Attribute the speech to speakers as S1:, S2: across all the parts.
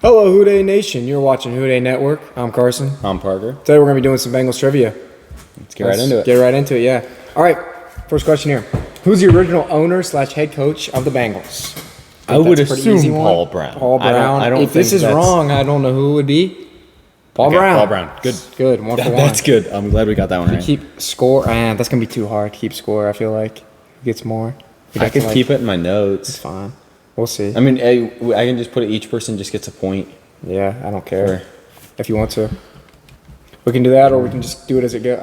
S1: Hello, Who Dey Nation. You're watching Who Dey Network. I'm Carson.
S2: I'm Parker.
S1: Today we're going to be doing some Bengals trivia.
S2: Let's get right into it.
S1: Get right into it, yeah. All right, first question here. Who's the original owner / head coach of the Bengals?
S2: I would assume Paul Brown.
S1: Paul Brown.
S2: I don't
S1: if this is wrong, I don't know who it would be. Paul Brown.
S2: Paul Brown. Good.
S1: Good. 1 for 1.
S2: That's good. I'm glad we got that one right.
S1: Keep score. That's going to be too hard to keep score, I feel like. Who gets more?
S2: I can keep it in my notes.
S1: It's fine. We'll see.
S2: I mean, I can just put it, each person just gets a point.
S1: Yeah, I don't care. If you want to. We can do that, or we can just do it as we go.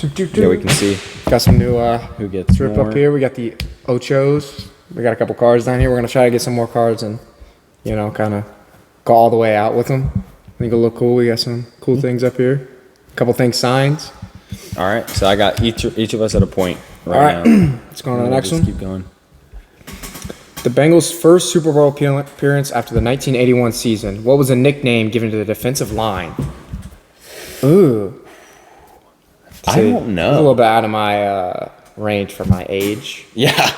S2: Yeah, we can see.
S1: Got some new
S2: who gets
S1: drip
S2: more.
S1: up here. We got the Ochos. We got a couple cards down here. We're going to try to get some more cards and, kind of go all the way out with them. I think it'll look cool. We got some cool things up here. A couple things signed.
S2: All right, so I got each of us at a point
S1: All right.
S2: now.
S1: Let's go on to the next one.
S2: Keep going.
S1: The Bengals' first Super Bowl appearance after the 1981 season. What was the nickname given to the defensive line? Ooh.
S2: I don't know.
S1: A little bit out of my range for my age.
S2: Yeah.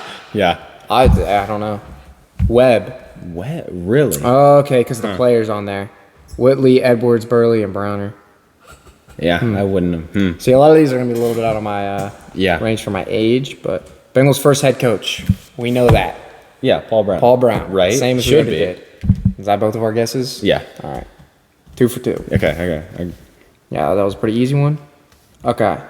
S1: I don't know. Webb.
S2: Really?
S1: Oh, okay, because the players on there. Whitley, Edwards, Burley, and Browner.
S2: Yeah, I wouldn't have.
S1: See, a lot of these are going to be a little bit out of my
S2: Yeah.
S1: range for my age, but Bengals' first head coach. We know that.
S2: Yeah, Paul Brown.
S1: Paul Brown.
S2: Right?
S1: Same as we
S2: Should
S1: already
S2: be.
S1: did. Is that both of our guesses?
S2: Yeah.
S1: All right. 2 for 2.
S2: Okay.
S1: Yeah, that was a pretty easy one. Okay.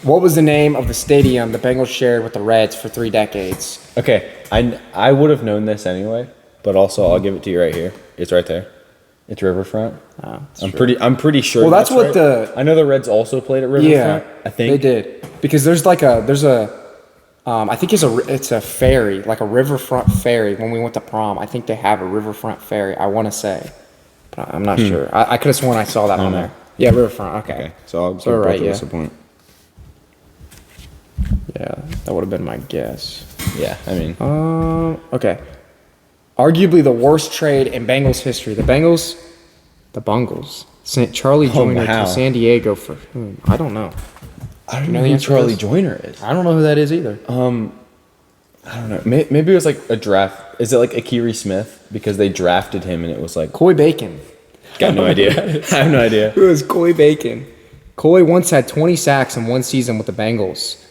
S1: What was the name of the stadium the Bengals shared with the Reds for 3 decades?
S2: Okay, I would have known this anyway, but also I'll give it to you right here. It's right there. It's Riverfront.
S1: Oh,
S2: I'm pretty sure.
S1: Well, that's what
S2: right. I know the Reds also played at Riverfront.
S1: Yeah,
S2: I think
S1: they did, because there's a I think it's a ferry, like a riverfront ferry. When we went to prom, I think they have a riverfront ferry. I want to say, but I'm not sure. I could have sworn I saw that on there. Yeah, riverfront. Okay.
S2: So I'll give both of us a point.
S1: Yeah, that would have been my guess.
S2: Yeah, I mean.
S1: Okay. Arguably the worst trade in Bengals history. The Bengals sent Charlie Joyner to San Diego for whom? I don't know.
S2: I don't know who Charlie Joyner is.
S1: I don't know who that is either.
S2: I don't know. Maybe it was like a draft. Is it like Akiri Smith? Because they drafted him and it was like
S1: Coy Bacon.
S2: Got no idea. I have no idea.
S1: Who is Coy Bacon? Coy once had 20 sacks in one season with the Bengals.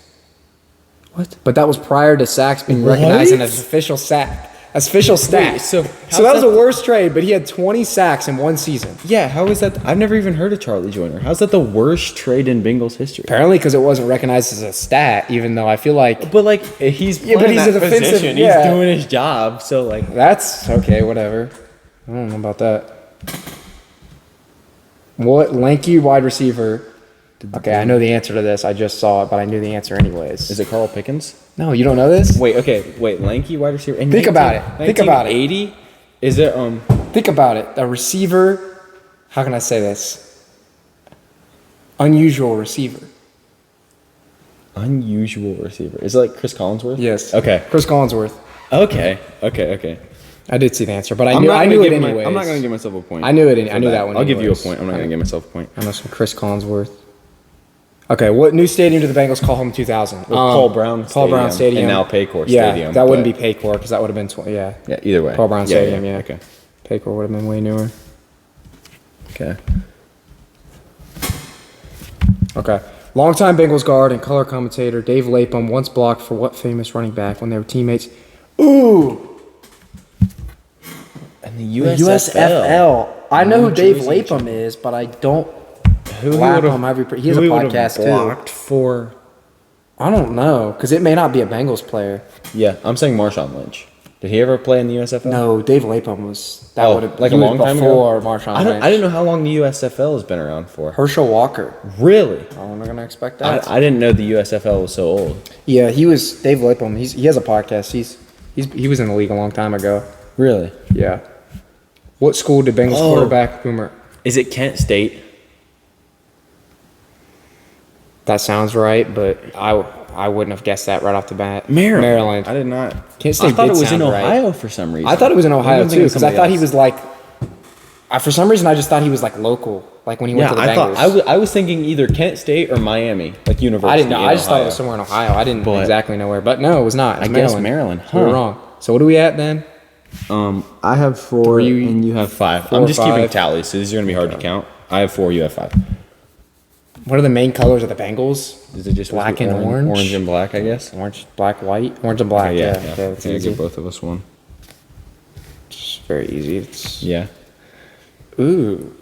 S1: What? But that was prior to sacks being recognized as an official stat. Wait, so that was the worst trade, but he had 20 sacks in one season.
S2: Yeah, how is that? I've never even heard of Charlie Joyner. How's that the worst trade in Bengals history?
S1: Apparently because it wasn't recognized as a stat, even though I feel like...
S2: But like, he's playing
S1: but he's
S2: that
S1: a defensive...
S2: position.
S1: Yeah.
S2: He's doing his job, so like...
S1: That's okay, whatever. I don't know about that. What lanky wide receiver... Okay, I know the answer to this. I just saw it, but I knew the answer anyways.
S2: Is it Carl Pickens?
S1: No, you don't know this?
S2: Wait, lanky wide receiver.
S1: Think about it.
S2: 1980? Is it
S1: Think about it. A receiver. How can I say this? Unusual receiver.
S2: Unusual receiver? Is it like Chris Collinsworth?
S1: Yes.
S2: Okay.
S1: Chris Collinsworth.
S2: Okay.
S1: I did see the answer, but I knew it anyways.
S2: I'm not gonna give myself a point.
S1: I knew it. I knew that one.
S2: I'll give you a
S1: anyways.
S2: point. I'm not gonna give myself a point.
S1: I know some Chris Collinsworth. Okay, what new stadium did the Bengals call home in 2000?
S2: Paul Brown
S1: Stadium.
S2: And now Paycor
S1: yeah,
S2: Stadium.
S1: that wouldn't be Paycor because that would have been
S2: Yeah, either way.
S1: Paul Brown Stadium. Yeah.
S2: Okay.
S1: Paycor would have been way newer. Okay. Longtime Bengals guard and color commentator Dave Lapham once blocked for what famous running back when they were teammates? Ooh.
S2: And the
S1: USFL. I know who Dave
S2: Jersey
S1: Lapham is, but I don't.
S2: Who
S1: He has a podcast
S2: blocked
S1: too.
S2: for?
S1: I don't know, because it may not be a Bengals player.
S2: Yeah, I'm saying Marshawn Lynch. Did he ever play in the USFL?
S1: No, Dave Lapham was. That would have
S2: like a long time
S1: before
S2: ago.
S1: Marshawn
S2: I
S1: Lynch.
S2: didn't know how long the USFL has been around for.
S1: Herschel Walker.
S2: Really?
S1: I'm not gonna expect that.
S2: I didn't know the USFL was so old.
S1: Yeah, he was Dave Lapham. He has a podcast. He was in the league a long time ago.
S2: Really?
S1: Yeah. What school did Bengals quarterback Boomer?
S2: Is it Kent State?
S1: That sounds right, but I wouldn't have guessed that right off the bat.
S2: Maryland. I did not.
S1: Kent State
S2: I thought
S1: did
S2: it was in
S1: sound
S2: Ohio
S1: right.
S2: for some reason.
S1: I thought it was in Ohio too, because I thought he
S2: else.
S1: was like. For some reason, I just thought he was like local, like when he went to the Bengals.
S2: I was thinking either Kent State or Miami, like university.
S1: I didn't know. I just thought it was somewhere in Ohio. I didn't exactly know where, but no, it was not. It was
S2: I guess Maryland.
S1: We were wrong. So what are we at then?
S2: I have 4 and you have 5. I'm just keeping
S1: 5.
S2: tallies, so these are gonna be hard to count. I have 4. You have 5.
S1: What are the main colors of the Bengals?
S2: Is it just
S1: black and orange?
S2: Orange and black, I guess.
S1: Orange, black, white. Orange and black.
S2: Okay,
S1: Yeah.
S2: That's easy. Give both of us one.
S1: It's very easy.
S2: Yeah.
S1: Ooh.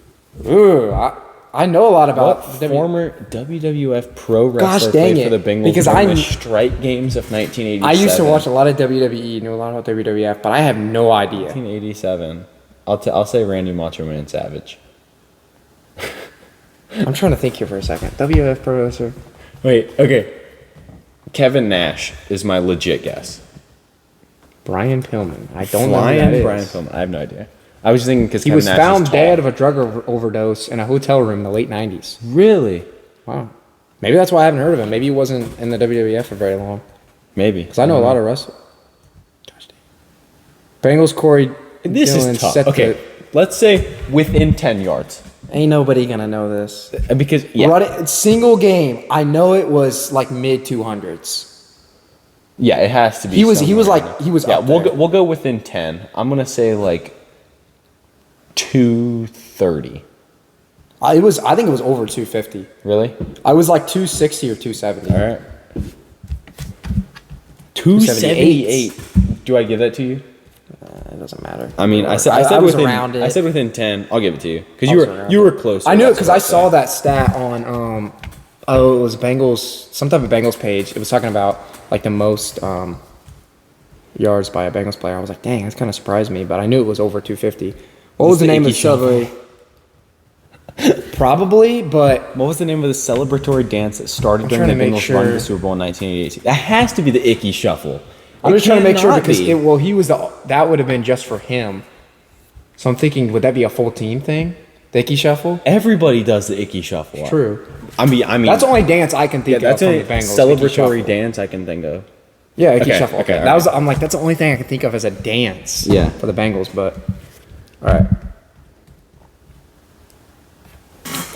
S1: I know a lot about
S2: former WWF pro wrestler
S1: dang
S2: played for
S1: it.
S2: the Bengals
S1: Because
S2: during the strike games of 1987.
S1: I used to watch a lot of WWE, knew a lot about WWF, but I have no idea.
S2: 1987. I'll say Randy Macho Man Savage.
S1: I'm trying to think here for a second. WWF pro wrestler.
S2: Wait, okay. Kevin Nash is my legit guess.
S1: Brian Pillman. I don't know who that is.
S2: Brian Pillman. I have no idea. I was just thinking because
S1: he was found dead of a drug overdose in a hotel room in the late 90s.
S2: Really?
S1: Wow. Maybe that's why I haven't heard of him. Maybe he wasn't in the WWF for very long.
S2: Maybe.
S1: Because I know a lot of wrestlers. Bengals Corey
S2: This
S1: Dillon
S2: is tough.
S1: set
S2: Okay, let's say within 10 yards.
S1: Ain't nobody gonna know this.
S2: Because,
S1: Single game. I know it was like mid 200s.
S2: Yeah, it has to be.
S1: He was up there.
S2: We'll go within 10. I'm going to say like 230.
S1: I think it was over 250.
S2: Really?
S1: I was like 260 or 270.
S2: All right. 278. Do I give that to you?
S1: It doesn't matter.
S2: I mean, I said within 10. I'll give it to you because you were close.
S1: I knew it because I saw that stat on it was Bengals, some type of Bengals page. It was talking about like the most yards by a Bengals player. I was like, dang, that's kind of surprised me, but I knew it was over 250. What was the name of the subway? Probably, but
S2: what was the name of the celebratory dance that started during the Bengals run to the Super Bowl in 1988? That has to be the Icky Shuffle.
S1: I'm just trying to make sure because that would have been just for him. So I'm thinking, would that be a full team thing? The Icky Shuffle?
S2: Everybody does the Icky Shuffle.
S1: True.
S2: I mean
S1: that's the only dance I can think of.
S2: That's
S1: from
S2: a
S1: the Bengals,
S2: celebratory dance I can think of.
S1: Yeah, Icky Shuffle.
S2: Okay.
S1: I'm like, that's the only thing I can think of as a dance.
S2: Yeah.
S1: For the Bengals, but all right.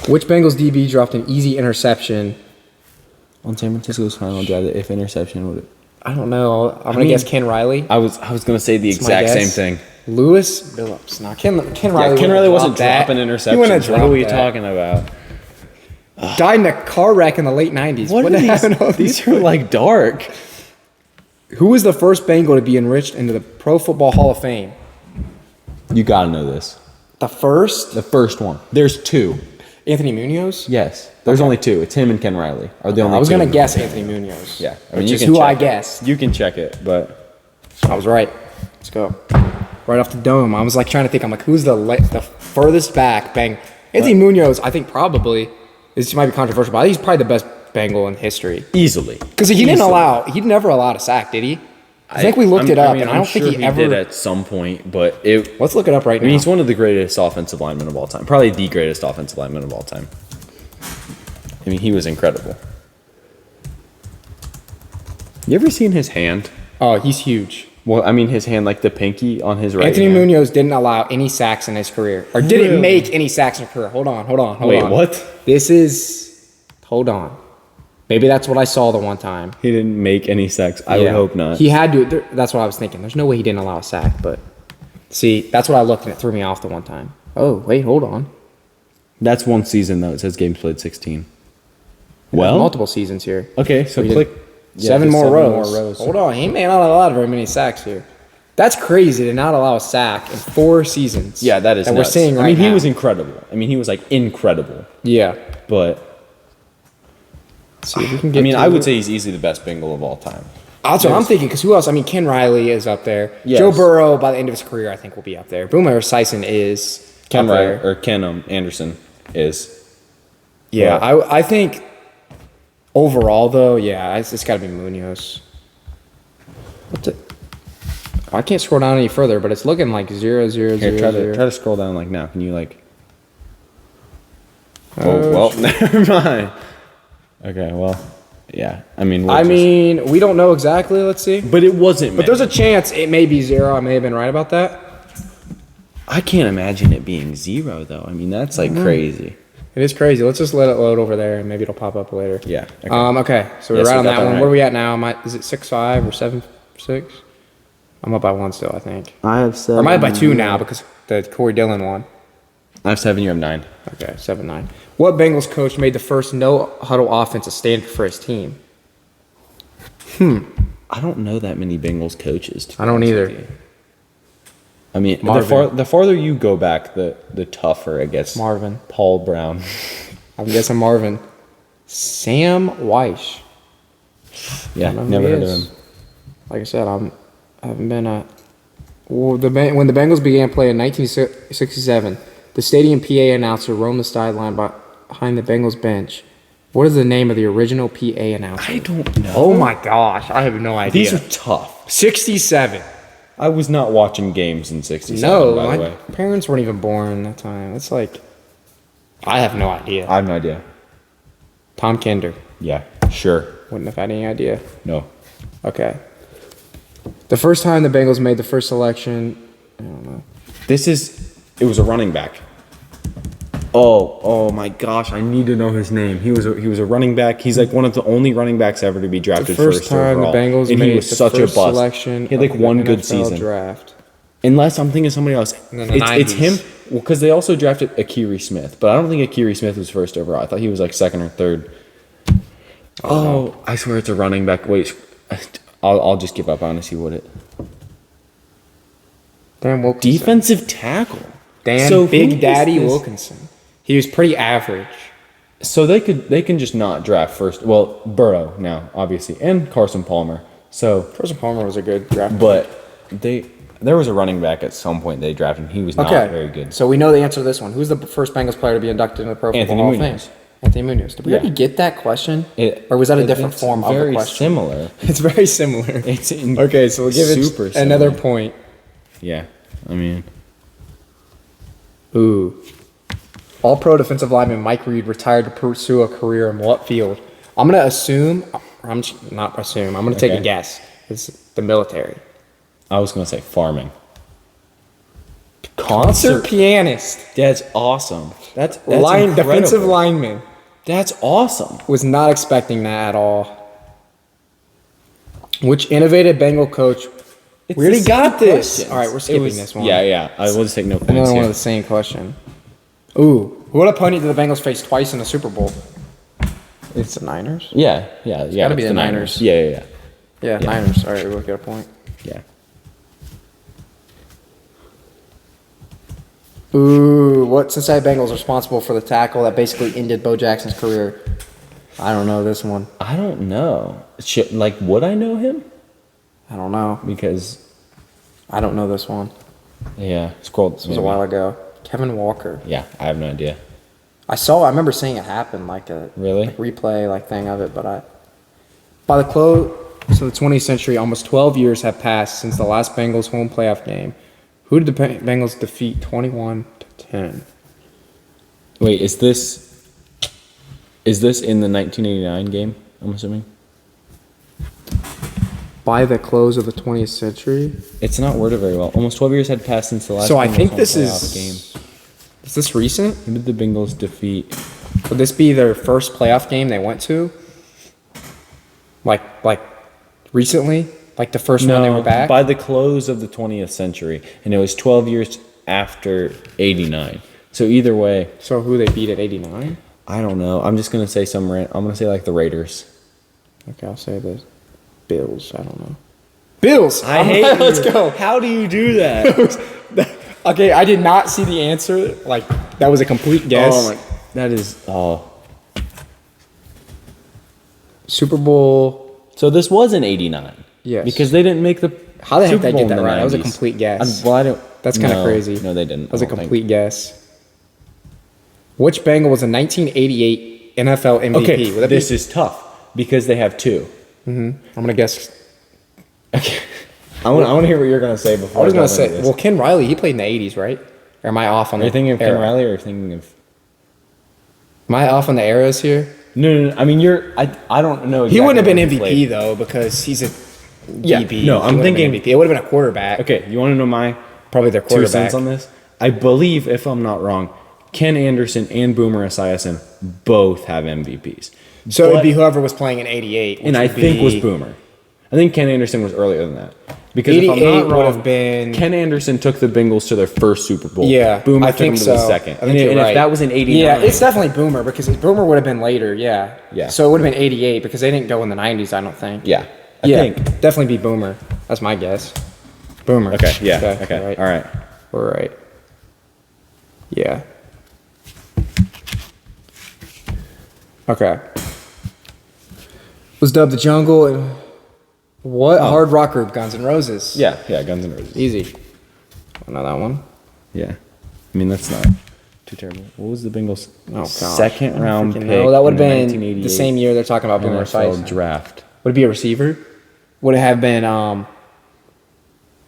S1: Which Bengals DB dropped an easy interception
S2: on San Francisco's final drive? That if interception would.
S1: I don't know. I'm gonna guess Ken Riley.
S2: I was gonna say the exact same thing.
S1: Lewis Billups. No, Ken Riley.
S2: Yeah, Ken Riley wasn't dropping interceptions. What are we talking about?
S1: Died in a car wreck in the late 90s.
S2: What are these are like dark.
S1: Who was the first Bengal to be enriched into the Pro Football Hall of Fame?
S2: You gotta know this.
S1: The first?
S2: The first one. There's 2.
S1: Anthony Munoz?
S2: Yes. There's only 2. It's him and Ken Riley. Are the only
S1: I was
S2: 2.
S1: gonna guess Anthony Munoz.
S2: Yeah.
S1: Which is who I guessed.
S2: You can check it, but
S1: I was right. Let's go. Right off the dome. I was like trying to think. I'm like, who's the furthest back? Bang. Anthony Munoz, I think probably, this might be controversial, but I think he's probably the best Bengal in history.
S2: Easily.
S1: Because he never allowed a sack, did he? I think we looked it up, and I don't think he ever
S2: did at some point, but
S1: let's look it up right now.
S2: I mean, he's one of the greatest offensive linemen of all time. Probably the greatest offensive lineman of all time. I mean, he was incredible. You ever seen his hand?
S1: Oh, he's huge.
S2: Well, I mean, his hand, like the pinky on his right
S1: Anthony
S2: hand.
S1: Munoz didn't allow any sacks in his career. Or didn't make any sacks in his career. Hold on.
S2: Wait, what?
S1: Hold on. Maybe that's what I saw the one time.
S2: He didn't make any sacks. I would hope not.
S1: He had to. That's what I was thinking. There's no way he didn't allow a sack, but see, that's what I looked and it threw me off the one time. Oh, wait, hold on.
S2: That's one season, though. It says games played 16.
S1: There's multiple seasons here.
S2: Okay, so click
S1: 7 more rows. Hold on. He may not allow very many sacks here. That's crazy to not allow a sack in 4 seasons.
S2: Yeah, that is nuts.
S1: We're seeing right now.
S2: I mean, he was incredible. I mean, he was like incredible.
S1: Yeah.
S2: But
S1: see if we can get
S2: I would say he's easily the best Bengal of all time.
S1: That's what I'm thinking, because who else? I mean, Ken Riley is up there. Yes. Joe Burrow, by the end of his career, I think, will be up there. Boomer Esiason is
S2: Ken Riley, or Ken Anderson is.
S1: Yeah, I think overall, though, it's got to be Munoz. I can't scroll down any further, but it's looking like 0, 0, 0,
S2: Try
S1: 0.
S2: to scroll down like now. Can you like? Oh well, never mind. Okay, well, yeah. I mean,
S1: we don't know exactly. Let's see.
S2: But it wasn't.
S1: But there's a chance it may be 0. I may have been right about that.
S2: I can't imagine it being 0 though. I mean, that's like crazy.
S1: It is crazy. Let's just let it load over there, and maybe it'll pop up later.
S2: Yeah. Okay.
S1: Okay. So we're right on that one. Where are we at now? Is it 6-5 or 7-6? I'm up by 1 still, I think.
S2: I have 7.
S1: Or am I up by 2 now because the Corey Dillon one?
S2: I have 7. You have 9.
S1: Okay, 7-9. What Bengals coach made the first no-huddle offense a standard for his team?
S2: I don't know that many Bengals coaches.
S1: I don't either.
S2: I mean, the farther you go back, the tougher it gets.
S1: Marvin.
S2: Paul Brown.
S1: I'm guessing Marvin. Sam Weish.
S2: Yeah, never heard of him.
S1: Like I said, I haven't been when the Bengals began play in 1967, the stadium PA announcer roamed the sideline behind the Bengals bench. What is the name of the original PA announcer?
S2: I don't know.
S1: Oh my gosh, I have no idea.
S2: These are tough.
S1: 67.
S2: I was not watching games in 67,
S1: No,
S2: by the
S1: my
S2: way.
S1: parents weren't even born that time. It's like, I have no idea.
S2: I have no idea.
S1: Tom Kinder.
S2: Yeah, sure.
S1: Wouldn't have had any idea.
S2: No.
S1: Okay. The first time the Bengals made the first selection, I don't know.
S2: It was a running back. Oh my gosh, I need to know his name. He was a running back. He's like one of the only running backs ever to be drafted first
S1: time
S2: overall.
S1: the Bengals
S2: and
S1: made
S2: he was
S1: the
S2: such
S1: first
S2: a bust.
S1: selection
S2: He had like
S1: of
S2: one
S1: the
S2: good
S1: NFL
S2: season.
S1: draft.
S2: Unless I'm thinking of somebody else.
S1: In the
S2: It's
S1: 90s.
S2: him. Well, because they also drafted Akiri Smith, but I don't think Akiri Smith was first overall. I thought he was like second or third. Oh, I swear it's a running back. Wait, I'll just give up. I want to see what it.
S1: Dan Wilkinson.
S2: Defensive tackle.
S1: Dan Big
S2: who
S1: Daddy
S2: is this?
S1: Wilkinson. He was pretty average.
S2: So they can just not draft first. Well, Burrow now, obviously, and Carson Palmer. So,
S1: Carson Palmer was a good draft.
S2: but there was a running back at some point they drafted. And he was not very good.
S1: So we know the answer to this one. Who's the first Bengals player to be inducted into the Pro Football Hall of Fame?
S2: Munoz.
S1: Anthony Munoz. Did we already get that question? Or was that a different form of the question?
S2: Similar.
S1: It's very similar.
S2: It's
S1: Okay, so we'll give
S2: super
S1: it another
S2: similar.
S1: point.
S2: Yeah, I mean,
S1: Ooh. All-pro defensive lineman Mike Reed retired to pursue a career in what field? I'm going to assume, I'm going to take a guess. It's the military.
S2: I was gonna say farming.
S1: Concert pianist.
S2: That's awesome. That's
S1: Defensive lineman.
S2: That's awesome.
S1: Was not expecting that at all. Which innovative Bengal coach? We already got this. All right, we're skipping this one.
S2: Yeah. I will just take no points
S1: Another one
S2: here.
S1: of the same question. Ooh, what opponent did the Bengals face twice in the Super Bowl? It's the Niners.
S2: Yeah.
S1: gotta be
S2: it's
S1: the Niners.
S2: Yeah.
S1: Yeah, Niners. All right, we'll get a point.
S2: Yeah.
S1: Ooh, what Cincinnati Bengals is responsible for the tackle that basically ended Bo Jackson's career? I don't know this one.
S2: I don't know. Would I know him?
S1: I don't know.
S2: Because
S1: I don't know this one.
S2: yeah, scroll.
S1: This was a while ago. Kevin Walker.
S2: Yeah, I have no idea.
S1: I remember seeing it happen, like a
S2: Really?
S1: replay thing of it, by the close of the 20th century, almost 12 years have passed since the last Bengals home playoff game. Who did the Bengals defeat 21-10?
S2: Wait, is this in the 1989 game? I'm assuming.
S1: By the close of the 20th century?
S2: It's not worded very well. Almost 12 years had passed since the last.
S1: So I
S2: Bengals
S1: think
S2: home
S1: this
S2: playoff
S1: is
S2: game.
S1: Is this recent?
S2: Who did the Bengals defeat?
S1: Would this be their first playoff game they went to? Like recently? Like the first one they were back?
S2: By the close of the 20th century, and it was 12 years after 89. So either way,
S1: So who they beat at 89?
S2: I don't know. I'm just gonna say I'm gonna say like the Raiders.
S1: Okay, I'll say the Bills. I don't know. Bills! Let's go.
S2: How do you do that?
S1: Okay, I did not see the answer. Like, that was a complete guess.
S2: Oh my, that is. Oh,
S1: Super Bowl.
S2: so this was in '89.
S1: Yes.
S2: Because they didn't make the.
S1: How the heck
S2: Super
S1: did I
S2: Bowl
S1: get
S2: in
S1: that
S2: the
S1: right? That was a
S2: 90s.
S1: complete guess.
S2: Well, I don't.
S1: That's kind of crazy.
S2: No, they didn't.
S1: That was a
S2: I don't think.
S1: complete guess. Which Bengal was a 1988 NFL MVP?
S2: Okay,
S1: Would that
S2: this
S1: be?
S2: is tough because they have two.
S1: I'm gonna guess.
S2: Okay. I want to hear what you're gonna say before.
S1: I was
S2: go
S1: gonna
S2: into
S1: say.
S2: this.
S1: Well, Ken Riley, he played in the 80s, right? Or am I off on
S2: Are
S1: the?
S2: you thinking of
S1: era?
S2: Ken Riley or are you thinking of?
S1: Am I off on the eras here?
S2: No. I mean, I don't know.
S1: He
S2: Exactly
S1: wouldn't have been
S2: when he
S1: MVP
S2: played.
S1: though because he's a
S2: Yeah,
S1: DB.
S2: no, I'm
S1: He wouldn't have been
S2: thinking-
S1: MVP. It would have been a quarterback.
S2: Okay, you want to know my
S1: Probably their
S2: 2
S1: quarterback.
S2: cents on this? I believe, if I'm not wrong, Ken Anderson and Boomer Esiason both have MVPs.
S1: So it'd
S2: But-
S1: be whoever was playing in '88,
S2: and I think was Boomer. I think Ken Anderson was earlier than that. Because if I'm
S1: 88
S2: not
S1: would
S2: wrong,
S1: have been.
S2: Ken Anderson took the Bengals to their first Super Bowl.
S1: Yeah,
S2: Boomer
S1: I
S2: took
S1: think
S2: them to
S1: so.
S2: the second.
S1: I think you're
S2: And
S1: right.
S2: if that was in 89.
S1: Yeah, it's definitely Boomer because Boomer would have been later. Yeah.
S2: Yeah.
S1: So it would have been 88 because they didn't go in the 90s. I don't think.
S2: Yeah. I
S1: Yeah,
S2: think.
S1: definitely be Boomer. That's my guess. Boomer.
S2: Okay, yeah. Okay.
S1: Right.
S2: All right.
S1: We're right. Yeah. Okay. Was dubbed the Jungle. And what hard rock group? Guns N' Roses.
S2: Yeah, Guns N' Roses.
S1: Easy. I know that one.
S2: Yeah. I mean, that's not too terrible. What was the Bengals'
S1: Oh, gosh.
S2: second round pick?
S1: No, that would have
S2: in
S1: been the same year they're talking about Boomer
S2: NFL
S1: Esiason.
S2: draft.
S1: Would it be a receiver? Would it have been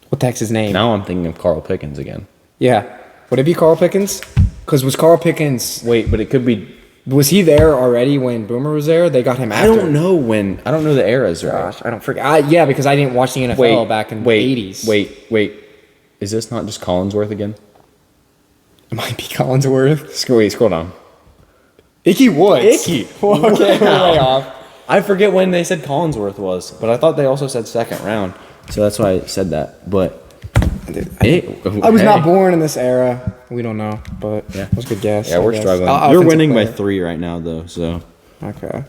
S1: what the heck's his name?
S2: Now I'm thinking of Carl Pickens again.
S1: Yeah. Would it be Carl Pickens? Because was Carl Pickens?
S2: Wait, but it could be.
S1: Was he there already when Boomer was there? They got him after.
S2: I don't know when. I don't know the eras, right?
S1: Gosh, I don't forget. Yeah, because I didn't watch the NFL back in the 80s.
S2: Wait. Is this not just Collinsworth again?
S1: It might be Collinsworth.
S2: Wait, scroll down.
S1: Icky Woods.
S2: Icky.
S1: Okay,
S2: Wow.
S1: way off.
S2: I forget when they said Collinsworth was, but I thought they also said second round. So that's why I said that. But
S1: I was not born in this era. We don't know, but
S2: Yeah.
S1: it was a good guess.
S2: Yeah,
S1: I
S2: we're
S1: guess.
S2: struggling. You're
S1: Offensive
S2: winning by
S1: player.
S2: 3 right now, though. So
S1: Okay.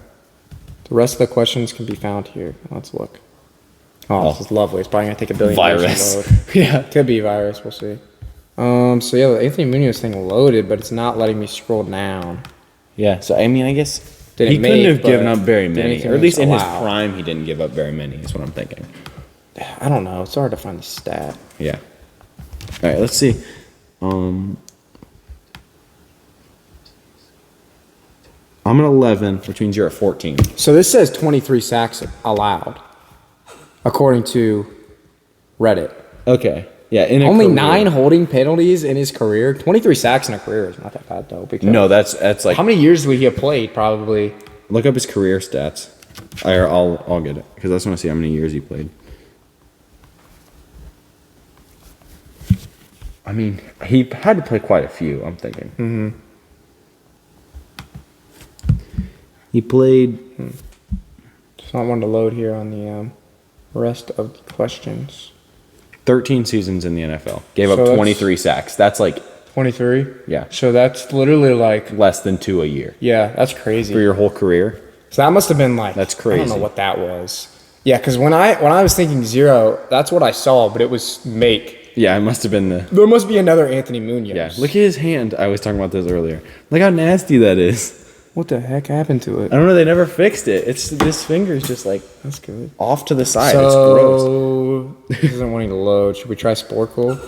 S1: The rest of the questions can be found here. Let's look. Oh, this is lovely. It's probably going to take a billion years
S2: virus.
S1: to load.
S2: Yeah.
S1: Could be virus. We'll see. So yeah, the Anthony Munoz thing loaded, but it's not letting me scroll down.
S2: Yeah. So I mean, I guess
S1: Didn't
S2: he couldn't
S1: make,
S2: have given
S1: but
S2: up very
S1: didn't
S2: many,
S1: anything
S2: or at least in his
S1: allowed.
S2: prime, he didn't give up very many. Is what I'm thinking.
S1: I don't know. It's hard to find the stat.
S2: Yeah. All right. Let's see. I'm at 11, which means you're at 14.
S1: So this says 23 sacks allowed, according to Reddit.
S2: Okay. Yeah. In a
S1: Only
S2: career.
S1: 9 holding penalties in his career. 23 sacks in a career is not that bad though. Because
S2: No, that's like.
S1: how many years would he have played? Probably.
S2: Look up his career stats. I'll get it because I just want to see how many years he played. I mean, he had to play quite a few. I'm thinking. Mm-hmm. He played.
S1: Just not one to load here on the rest of the questions.
S2: 13 seasons in the NFL. Gave
S1: So
S2: up
S1: that's-
S2: 23 sacks. That's like
S1: 23.
S2: Yeah.
S1: So that's literally like,
S2: less than 2 a year
S1: yeah, that's crazy.
S2: for your whole career.
S1: So that must have been like,
S2: That's
S1: I
S2: crazy.
S1: don't know what that was. Yeah, because when I was thinking 0, that's what I saw, but it was make.
S2: Yeah, it must have been the.
S1: There must be another Anthony Munoz.
S2: Yeah, look at his hand. I was talking about this earlier. Look how nasty that is.
S1: What the heck happened to it?
S2: I don't know. They never fixed it. It's this finger's just like
S1: That's good.
S2: off to the side. It's gross.
S1: So this isn't wanting to load. Should we try Sporkle?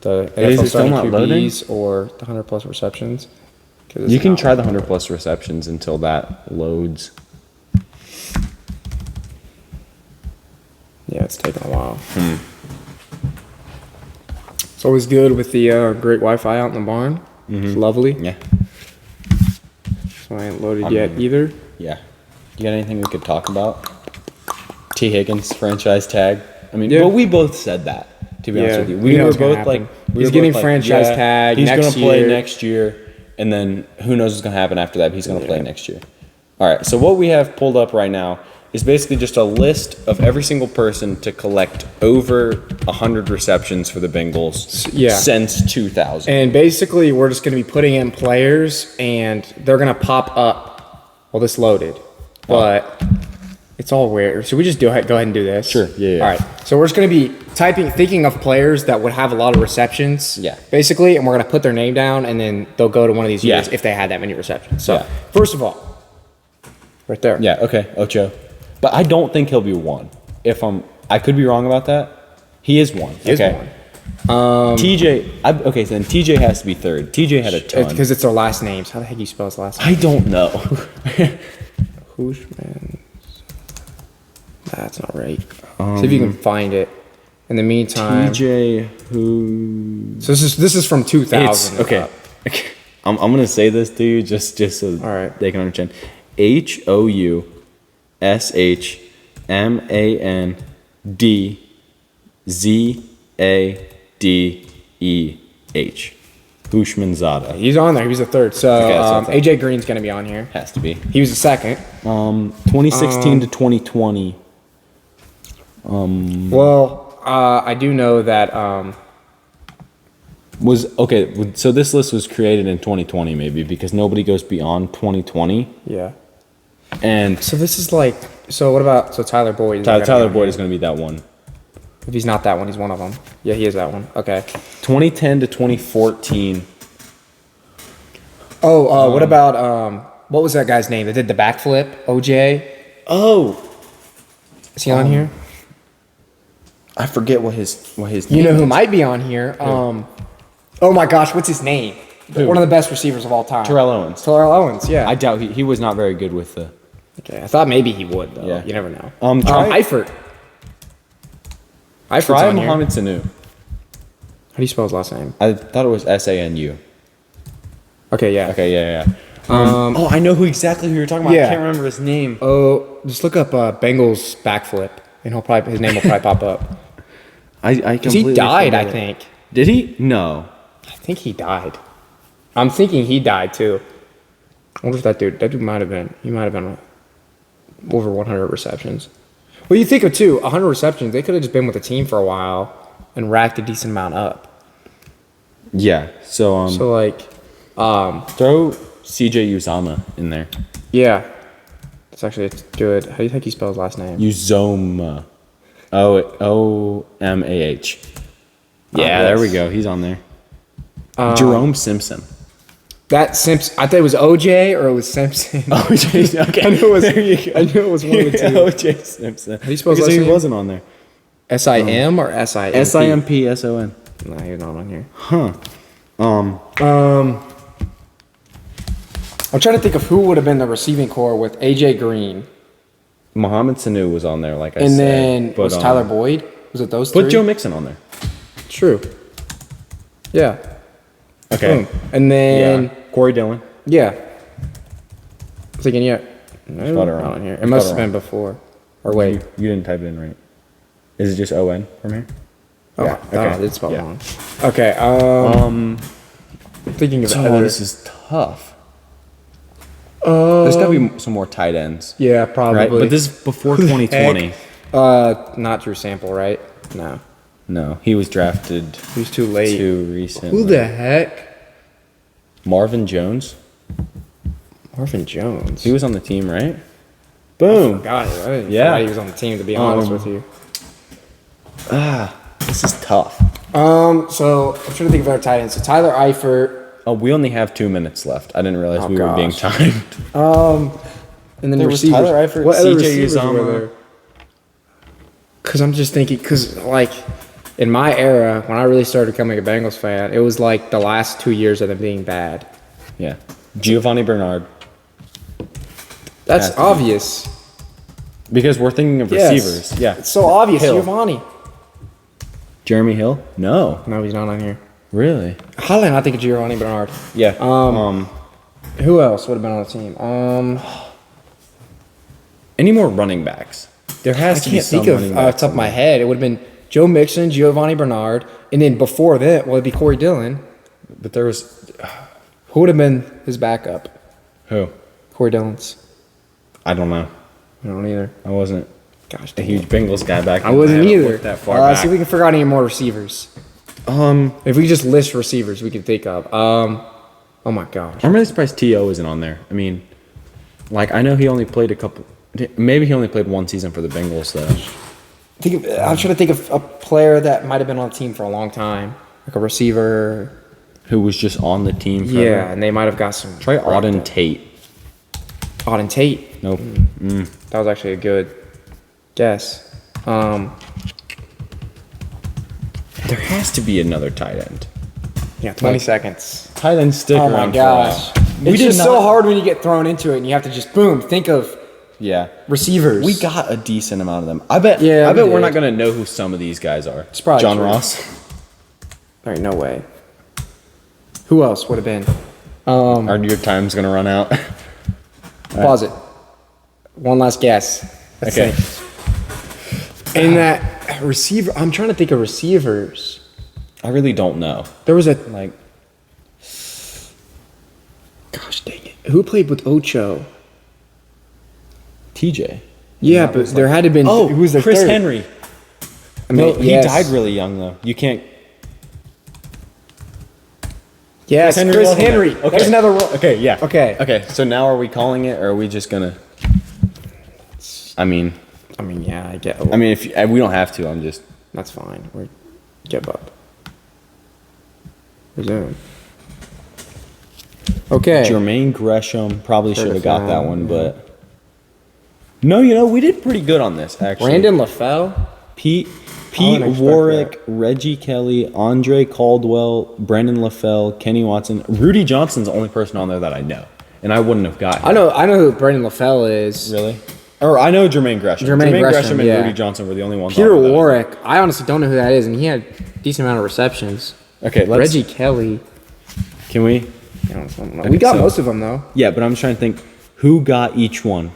S1: The
S2: Is
S1: NFL
S2: it still
S1: starting
S2: not
S1: QBs or the 100 plus receptions? 'Cause it's
S2: You can
S1: not
S2: try the
S1: loading.
S2: 100 plus receptions until that loads.
S1: Yeah, it's taking a while. It's always good with the great Wi-Fi out in the barn. It's lovely.
S2: Yeah.
S1: So I ain't loaded yet either.
S2: Yeah. You got anything we could talk about? T. Higgins franchise tag. I mean,
S1: Yeah.
S2: well, we both said that. To be honest
S1: Yeah,
S2: with you,
S1: we
S2: we
S1: know
S2: were
S1: it's gonna
S2: both like,
S1: happen. He's getting franchise tag
S2: He's
S1: next
S2: gonna play
S1: year.
S2: next year, and then who knows what's gonna happen after that? But he's gonna play next year. All right. So what we have pulled up right now is basically just a list of every single person to collect over 100 receptions for the Bengals
S1: Yeah.
S2: since 2000.
S1: And basically, we're just going to be putting in players, and they're going to pop up. Well, this loaded, but it's all weird. Should we just go ahead and do this?
S2: Sure, yeah.
S1: All right. So we're just going to be thinking of players that would have a lot of receptions.
S2: Yeah.
S1: Basically, and we're going to put their name down, and then they'll go to one of these years
S2: Yeah.
S1: if they had that many receptions. So
S2: Yeah.
S1: first of all, right there.
S2: Yeah, okay, Ocho. But I don't think he'll be 1. I could be wrong about that. He is 1.
S1: Here's
S2: okay.
S1: one.
S2: TJ, okay, so then TJ has to be 3rd. TJ had a ton.
S1: Because it's their last names. How the heck do you spell his last name?
S2: I don't know.
S1: Hushman. That's not right. See if you can find it. In the meantime,
S2: TJ, who?
S1: so this is from 2000.
S2: It's okay. Okay. I'm gonna say this to you just so
S1: All right.
S2: they can understand. HOUSHMANZADEH. Hushmanzada.
S1: He's on there. He was the 3rd. So
S2: Okay, that's what I thought.
S1: AJ Green's gonna be on here.
S2: Has to be.
S1: He was the 2nd.
S2: 2016 to 2020.
S1: Well, I do know that.
S2: So this list was created in 2020 maybe because nobody goes beyond 2020.
S1: Yeah.
S2: And
S1: So this is like. So what about Tyler Boyd?
S2: Tyler Boyd is going to be that one.
S1: If he's not that one, he's one of them. Yeah, he is that one. Okay.
S2: 2010 to 2014.
S1: Oh, what about what was that guy's name that did the backflip? OJ.
S2: Oh,
S1: Is he on here?
S2: I forget what his
S1: You know who might be on here? Oh my gosh, what's his name?
S2: Who?
S1: One of the best receivers of all time.
S2: Terrell Owens.
S1: Terrell Owens, yeah.
S2: I doubt he was not very good with the.
S1: Okay, I thought maybe he would though.
S2: Yeah.
S1: You never know.
S2: Try
S1: Eifert. Eifert's
S2: Try
S1: on here.
S2: Mohamed Sanu.
S1: How do you spell his last name?
S2: I thought it was SANU.
S1: Okay, yeah.
S2: Okay, yeah. I know exactly who you're talking about.
S1: Yeah.
S2: I can't remember his name.
S1: Oh, just look up Bengals backflip, and his name will probably pop up.
S2: I
S1: Because he died, I
S2: forget it.
S1: think.
S2: Did he? No.
S1: I think he died. I'm thinking he died too. I wonder if that dude might have been. He might have been over 100 receptions. Well, you think of 100 receptions. They could have just been with the team for a while and racked a decent amount up.
S2: Yeah. So
S1: So like,
S2: throw CJ Uzama in there.
S1: yeah, it's good. How do you think he spells his last name?
S2: Uzoma. OMAH. Yeah, there we go. He's on there. Jerome Simpson.
S1: That Simpson. I thought it was OJ or it was Simpson.
S2: OJ. Okay.
S1: I knew it was.
S2: There you go.
S1: I knew it was one of the two.
S2: OJ Simpson.
S1: How do you spell his
S2: Because
S1: last
S2: he
S1: name?
S2: wasn't on there.
S1: SIM or SIMP?
S2: SIMPSON.
S1: No, he's not on here.
S2: Huh.
S1: I'm trying to think of who would have been the receiving core with AJ Green,
S2: Mohamed Sanu was on there, like I said.
S1: and then
S2: but,
S1: was Tyler Boyd? Was it those three?
S2: Put Joe Mixon on there.
S1: True. Yeah.
S2: Okay.
S1: Boom. And then
S2: Yeah. Corey Dillon.
S1: yeah. I'm thinking no,
S2: Spot it
S1: not
S2: wrong.
S1: on here. It
S2: Spot
S1: must
S2: it
S1: have been
S2: wrong.
S1: before. Or wait.
S2: You didn't type it in right. Is it just ON from here?
S1: Oh,
S2: Yeah,
S1: yeah.
S2: okay.
S1: I did spell it
S2: Yeah.
S1: wrong. Okay. Thinking of
S2: So
S1: other.
S2: this is tough. There's got to be some more tight ends.
S1: Yeah, probably.
S2: Right? But this is before 2020.
S1: Not Drew Sample, right? No.
S2: No, he was drafted
S1: He was too late.
S2: too recently.
S1: Who the heck?
S2: Marvin Jones.
S1: Marvin Jones.
S2: He was on the team, right? Boom.
S1: God, I didn't
S2: Yeah.
S1: forget he was on the team. To be honest with you.
S2: This is tough.
S1: So I'm trying to think of our tight ends. So Tyler Eifert.
S2: Oh, we only have 2 minutes left. I didn't realize
S1: Oh,
S2: we were being
S1: gosh.
S2: timed.
S1: And then
S2: There was
S1: receivers.
S2: Tyler Eifert,
S1: What other
S2: CJ
S1: receivers
S2: Uzama.
S1: were there? Because I'm just thinking, like, in my era, when I really started becoming a Bengals fan, it was like the last 2 years of them being bad.
S2: Yeah. Giovanni Bernard.
S1: That's
S2: Has to be.
S1: obvious.
S2: Because we're thinking of
S1: Yes.
S2: receivers. Yeah.
S1: It's so obvious.
S2: Hill.
S1: Giovanni.
S2: Jeremy Hill? No.
S1: No, he's not on here.
S2: Really?
S1: How did I not think of Giovanni Bernard?
S2: Yeah.
S1: Who else would have been on the team?
S2: Any more running backs? There
S1: I
S2: has to be
S1: can't
S2: some
S1: think of
S2: running
S1: off the
S2: backs.
S1: top of my head. It would have been Joe Mixon, Giovanni Bernard, and then before that, well, it'd be Corey Dillon.
S2: But there was
S1: Who would have been his backup?
S2: who?
S1: Corey Dillon's.
S2: I don't know.
S1: I don't either.
S2: I wasn't
S1: Gosh,
S2: a
S1: dang
S2: huge
S1: it.
S2: Bengals guy back then.
S1: I wasn't
S2: haven't
S1: either.
S2: looked that far
S1: See
S2: back.
S1: if we can figure out any more receivers. If we just list receivers we can think of. Oh my gosh.
S2: I'm really surprised T.O. isn't on there. I mean, like, I know he only played a couple. Maybe he only played one season for the Bengals, though.
S1: I'm trying to think of a player that might have been on the team for a long time, like a receiver.
S2: Who was just on the team forever.
S1: Yeah, and they might have got some.
S2: Try Auden Tate.
S1: Auden Tate.
S2: Nope.
S1: That was actually a good guess.
S2: There has to be another tight end.
S1: Yeah, 20 seconds.
S2: Tight ends stick
S1: Oh
S2: around
S1: my gosh.
S2: for a while.
S1: It's just so hard when you get thrown into it and you have to just, boom, think of
S2: Yeah.
S1: receivers.
S2: We got a decent amount of them. I bet.
S1: Yeah,
S2: I bet
S1: we
S2: we're
S1: did.
S2: not gonna know who some of these guys are.
S1: It's probably
S2: John
S1: true.
S2: Ross.
S1: All right, no way. Who else would have been?
S2: Or your time's gonna run out.
S1: Pause it. One last guess. Let's
S2: Okay.
S1: think. In that receiver, I'm trying to think of receivers.
S2: I really don't know.
S1: There was a,
S2: Like,
S1: gosh dang it. Who played with Ocho?
S2: TJ.
S1: Yeah, but there had to have been.
S2: Oh,
S1: who was their
S2: Chris
S1: third?
S2: Henry.
S1: I mean,
S2: No, he died really young though. You can't.
S1: Yes, Chris Henry.
S2: Okay.
S1: There's another roll.
S2: Okay, yeah.
S1: Okay.
S2: So now are we calling it, or are we just gonna? I mean,
S1: yeah, I get.
S2: I mean, if we don't have to, I'm just.
S1: That's fine. We're give up. Resume. Okay.
S2: Jermaine Gresham probably should have got that one, but. No, we did pretty good on this actually.
S1: Brandon LaFell.
S2: Pete
S1: expect
S2: Warwick, Reggie Kelly, Andre Caldwell, Brandon LaFell, Kenny Watson. Rudy Johnson's the only person on there that I know, and I wouldn't have gotten.
S1: I know who Brandon LaFell is.
S2: Really? Or I know Jermaine Gresham. Jermaine Gresham and Rudy Johnson were the only ones.
S1: Peter Warwick. I honestly don't know who that is, and he had a decent amount of receptions.
S2: Okay,
S1: Reggie Kelly.
S2: Can we?
S1: I don't know. We got most of them though.
S2: Yeah, but I'm trying to think who got each one.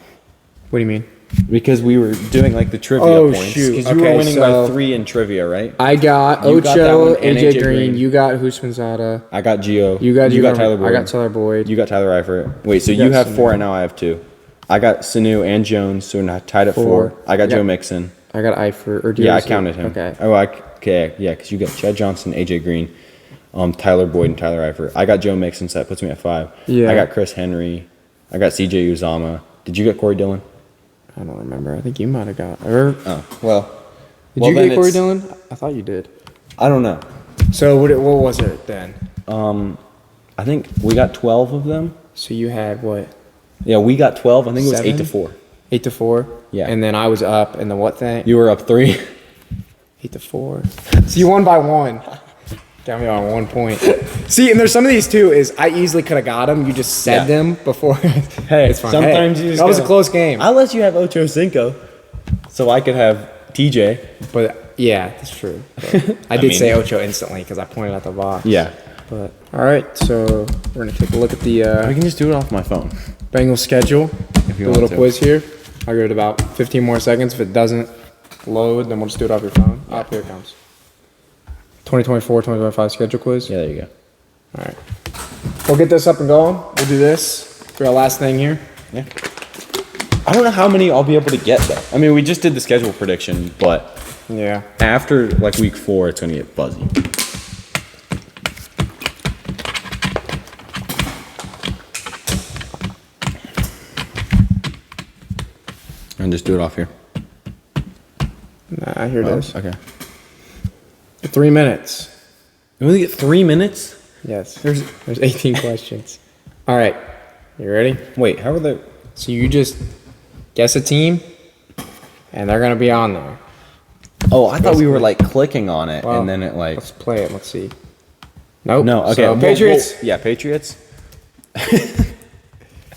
S1: What do you mean?
S2: Because we were doing like the trivia points. Because you were winning by 3 in trivia, right?
S1: I got
S2: You got that
S1: Ocho,
S2: one, and
S1: AJ Green. You got Husmanzada.
S2: I got Gio.
S1: You got
S2: Tyler Boyd.
S1: I got Tyler Boyd.
S2: You got Tyler Eifert. Wait, so you have 4 and now I have 2. I got Sanu and Jones, so we're tied at 4. I got Joe Mixon.
S1: I got Eifert.
S2: Yeah, I counted him.
S1: Okay.
S2: Oh, okay. Yeah, because you got Chad Johnson, AJ Green, Tyler Boyd, and Tyler Eifert. I got Joe Mixon, so that puts me at 5.
S1: Yeah.
S2: I got Chris Henry. I got CJ Uzama. Did you get Corey Dillon?
S1: I don't remember. I think you might have got.
S2: Oh, well.
S1: Did you get Corey Dillon? I thought you did.
S2: I don't know.
S1: So what was it then?
S2: I think we got 12 of them.
S1: So you had what?
S2: Yeah, we got 12. I think it was
S1: 7?
S2: 8-4.
S1: 8-4.
S2: Yeah.
S1: And then I was up, and then what thing?
S2: You were up 3.
S1: 8-4. So you won by 1. Got me on 1 point. See, and there's some of these too. Is I easily could have got them. You just said them before.
S2: Hey,
S1: it's fine.
S2: Sometimes you just
S1: that was a close game.
S2: I'll let you have Ocho Cinco, so I could have TJ.
S1: But yeah, that's true. But I did say Ocho instantly because I pointed at the box.
S2: Yeah.
S1: But all right, so we're gonna take a look at the
S2: We can just do it off my phone.
S1: Bengals schedule.
S2: If you
S1: a
S2: want
S1: little
S2: to.
S1: quiz here. I'll give it about 15 more seconds. If it doesn't load, then we'll just do it off your phone.
S2: Yeah.
S1: Here it comes. 2024-2025 schedule quiz.
S2: Yeah, there you go.
S1: All right. We'll get this up and going. We'll do this for our last thing here.
S2: Yeah. I don't know how many I'll be able to get though. I mean, we just did the schedule prediction, but
S1: Yeah.
S2: after like week 4, it's gonna get buzzy. And just do it off here.
S1: Nah, here it is.
S2: Okay.
S1: 3 minutes.
S2: You only get 3 minutes?
S1: Yes. There's 18 questions. All right. You ready?
S2: Wait, how are they?
S1: So you just guess a team, and they're gonna be on there.
S2: Oh, I thought we were like clicking on it,
S1: Well,
S2: and then it like.
S1: Let's play it. Let's see. Nope.
S2: No, okay.
S1: So, Patriots.
S2: Yeah, Patriots.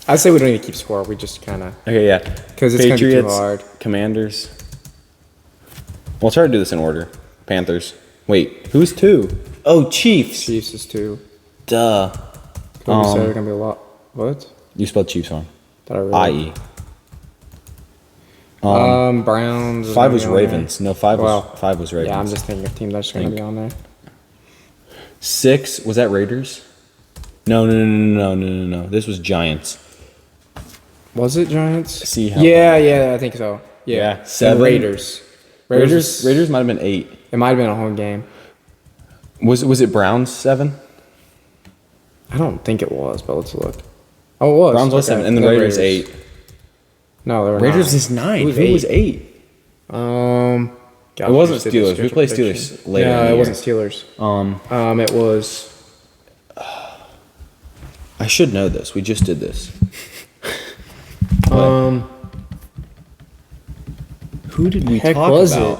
S1: I'd say we don't need to keep score. We just kind of.
S2: Okay, yeah.
S1: Because it's gonna be too hard.
S2: Commanders. We'll try to do this in order. Panthers. Wait, who's 2? Oh, Chiefs.
S1: Chiefs is 2.
S2: Duh.
S1: You said it's gonna be a lot. What?
S2: You spelled Chiefs wrong.
S1: Did I really?
S2: I-E.
S1: Browns. is
S2: 5
S1: gonna
S2: was
S1: be on there.
S2: Ravens. No, 5 was Ravens.
S1: Yeah, I'm just thinking of teams that's gonna be on there.
S2: 6 was that Raiders? No. This was Giants.
S1: Was it Giants?
S2: See how?
S1: Yeah, I think so. Yeah.
S2: 7.
S1: And Raiders.
S2: Raiders might have been 8.
S1: It might have been a home game.
S2: Was it Browns 7?
S1: I don't think it was, but let's look. Oh, it was.
S2: Browns was 7, and the Raiders 8.
S1: No, they were
S2: Raiders
S1: 9.
S2: is 9.
S1: Who was
S2: Who was 8?
S1: God,
S2: It wasn't
S1: we just did the
S2: Steelers. We
S1: schedule
S2: played
S1: prediction.
S2: Steelers later in
S1: No,
S2: the
S1: it
S2: year.
S1: wasn't Steelers. It was.
S2: I should know this. We just did this. Who did we
S1: Heck
S2: talk
S1: was
S2: about?
S1: it?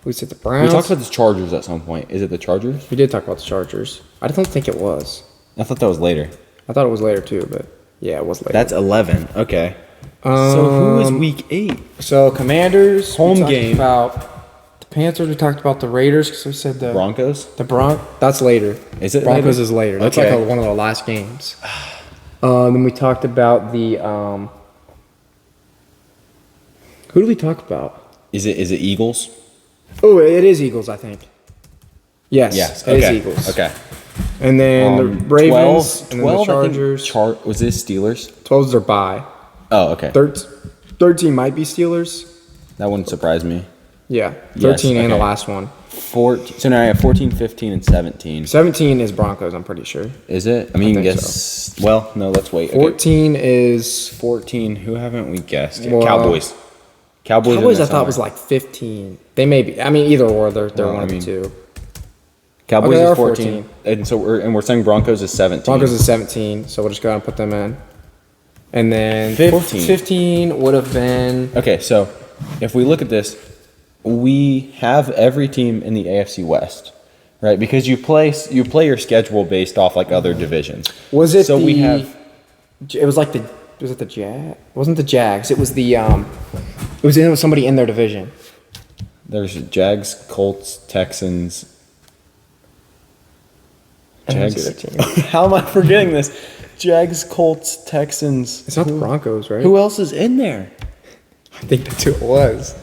S1: Was it the
S2: We
S1: Browns?
S2: talked about the Chargers at some point. Is it the Chargers?
S1: We did talk about the Chargers. I don't think it was.
S2: I thought that was later.
S1: I thought it was later too, but yeah, it was later.
S2: That's 11. Okay. So who was week 8?
S1: So Commanders
S2: Home
S1: we talked
S2: game.
S1: About the Panthers. We talked about the Raiders because we said the
S2: Broncos?
S1: That's later.
S2: Is it
S1: Broncos
S2: later?
S1: is later. That's
S2: Okay.
S1: like one of the last games. Then we talked about the. Who did we talk about?
S2: Is it Eagles?
S1: Oh, it is Eagles, I think. Yes.
S2: Yes.
S1: It is
S2: Okay.
S1: Eagles.
S2: Okay.
S1: And then the Ravens,
S2: 12,
S1: and then the Chargers.
S2: Was this Steelers?
S1: 12's their bye.
S2: Oh, okay.
S1: 13 might be Steelers.
S2: That wouldn't surprise me.
S1: Yeah,
S2: Yes,
S1: 13 and the
S2: okay.
S1: last one.
S2: 14. So now I have 14, 15, and 17.
S1: 17 is Broncos, I'm pretty sure.
S2: Is it? I mean, you can
S1: think
S2: guess. Well, no, let's wait. Okay.
S1: 14 is
S2: 14. Who haven't we guessed? yet?
S1: Well,
S2: Cowboys. Cowboys.
S1: Cowboys. I thought was like 15. They may be. I mean, either or. They're one of the two.
S2: Cowboys
S1: Okay,
S2: is
S1: they're
S2: 14. And so we're saying Broncos is 17.
S1: Broncos is 17. So we'll just go ahead and put them in. And then
S2: 15.
S1: 15 would have been.
S2: Okay, so if we look at this, we have every team in the AFC West, right? Because you play your schedule based off like other divisions.
S1: Was it
S2: so
S1: the?
S2: we have.
S1: It was like the. Was it the Jag? It wasn't the Jags. It was the. It was somebody in their division.
S2: There's Jags, Colts, Texans. Jags. How am I forgetting this? Jags, Colts, Texans.
S1: It's not the Broncos, right?
S2: Who else is in there?
S1: I think that's who it was.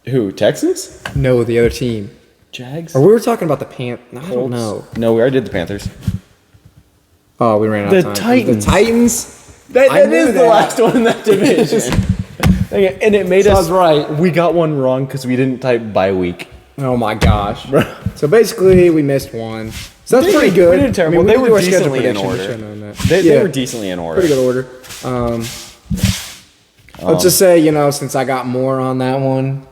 S2: Who? Texans?
S1: No, the other team.
S2: Jags?
S1: Or we were talking about the I don't know.
S2: No, we already did the Panthers.
S1: Oh, we ran out of time.
S2: Titans.
S1: The Titans.
S2: That
S1: I knew
S2: is the
S1: that.
S2: last one in that division. And it made us
S1: Sounds right.
S2: We got one wrong because we didn't type bye week.
S1: Oh my gosh. So basically, we missed one. So that's pretty good.
S2: We did terrible.
S1: I mean,
S2: they
S1: we
S2: were
S1: do our schedule
S2: decently in
S1: prediction, we
S2: order.
S1: should've known that.
S2: They
S1: Yeah.
S2: were decently in order.
S1: Pretty good order. Let's just say, since I got more on that one,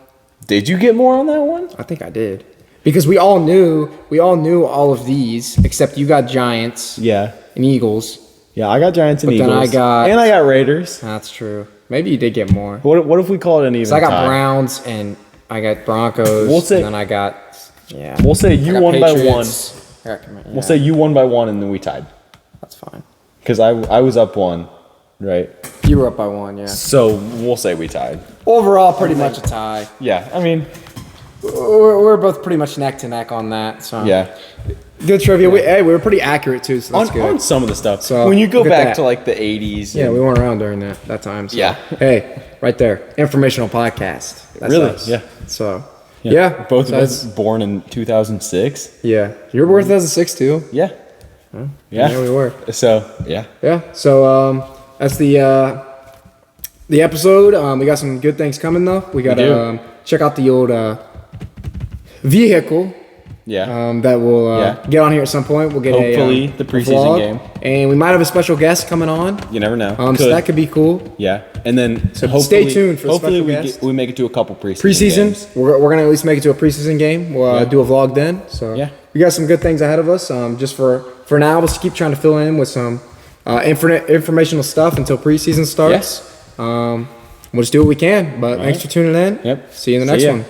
S2: Did you get more on that one?
S1: I think I did. Because we all knew all of these, except you got Giants
S2: Yeah.
S1: and Eagles.
S2: Yeah, I got Giants and
S1: But then
S2: Eagles.
S1: I
S2: got Raiders.
S1: That's true. Maybe you did get more.
S2: What if we call it an even
S1: So I got
S2: tie?
S1: Browns and I got Broncos.
S2: We'll say-
S1: and then I got, yeah.
S2: We'll say you
S1: I got
S2: won by one.
S1: Patriots. I got- yeah,
S2: We'll say you won by one and then we tied.
S1: that's fine.
S2: Because I was up one, right?
S1: You were up by one, yeah.
S2: So we'll say we tied.
S1: Overall, pretty much a tie.
S2: Yeah, I mean,
S1: We're both pretty much neck to neck on that. So
S2: yeah.
S1: good trivia. We were pretty accurate too, so that's good.
S2: On some of the stuff.
S1: So,
S2: when you go
S1: look at
S2: back
S1: that.
S2: to like the 80s.
S1: Yeah,
S2: and-
S1: we weren't around during that time. So.
S2: Yeah.
S1: Hey, right there, informational podcast. That's
S2: Really?
S1: us.
S2: Yeah.
S1: So yeah,
S2: Both
S1: so
S2: of us born in 2006.
S1: Yeah, you were born in 2006 too.
S2: Yeah.
S1: Yeah, we were.
S2: So, yeah.
S1: Yeah. So that's the episode. We got some good things coming though. We got
S2: do.
S1: to check out the old vehicle.
S2: Yeah.
S1: That will
S2: Yeah.
S1: get on here at some point. We'll get
S2: Hopefully
S1: a
S2: the preseason
S1: vlog,
S2: game.
S1: and we might have a special guest coming on.
S2: You never know.
S1: So that could be cool.
S2: Yeah. And then
S1: So
S2: hopefully,
S1: stay tuned for the
S2: hopefully
S1: special
S2: we
S1: guest.
S2: we make it to a couple preseason
S1: Preseason,
S2: games.
S1: we're gonna at least make it to a preseason game. We'll
S2: Yeah.
S1: do a vlog then. So
S2: Yeah.
S1: we got some good things ahead of us. Just for now, we'll just keep trying to fill in with some informational stuff until preseason starts. We'll just do what we can. But thanks for tuning in.
S2: Yep.
S1: See you in the next
S2: ya.
S1: one.